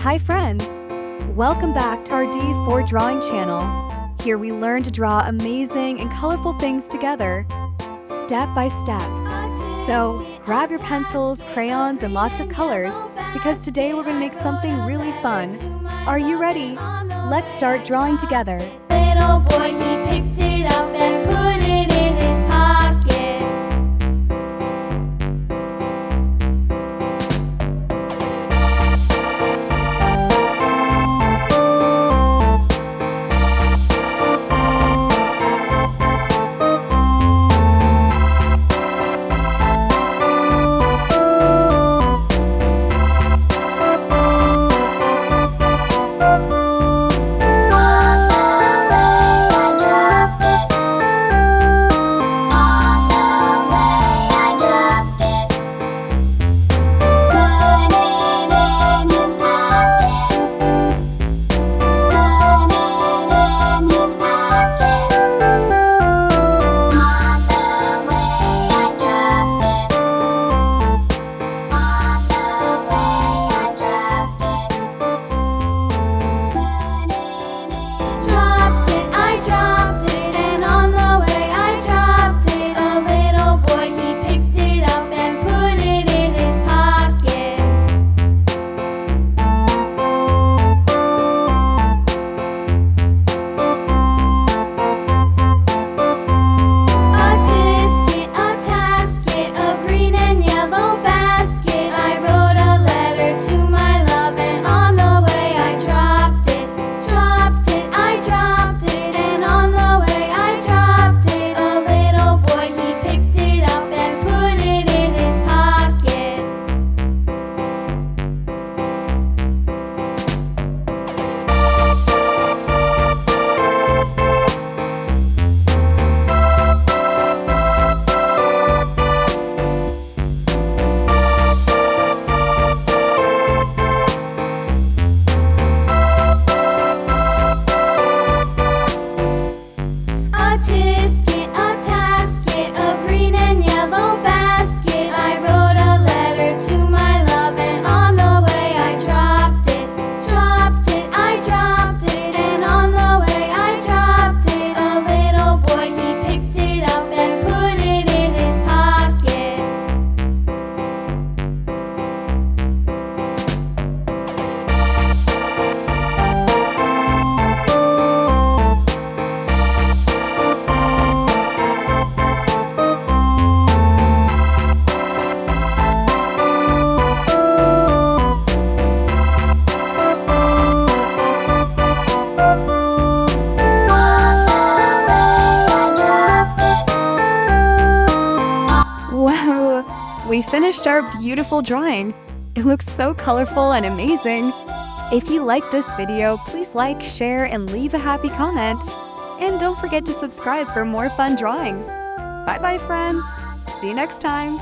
Hi friends! Welcome back to our D4 drawing channel. Here we learn to draw amazing and colorful things together, step by step. So grab your pencils, crayons, and lots of colors, because today we're going to make something really fun. Are you ready? Let's start drawing together. Little boy, he picked it up and put it in his pocket. We finished our beautiful drawing. It looks so colorful and amazing. If you like this video, please like, share, and leave a happy comment. And don't forget to subscribe for more fun drawings. Bye-bye, friends. See you next time.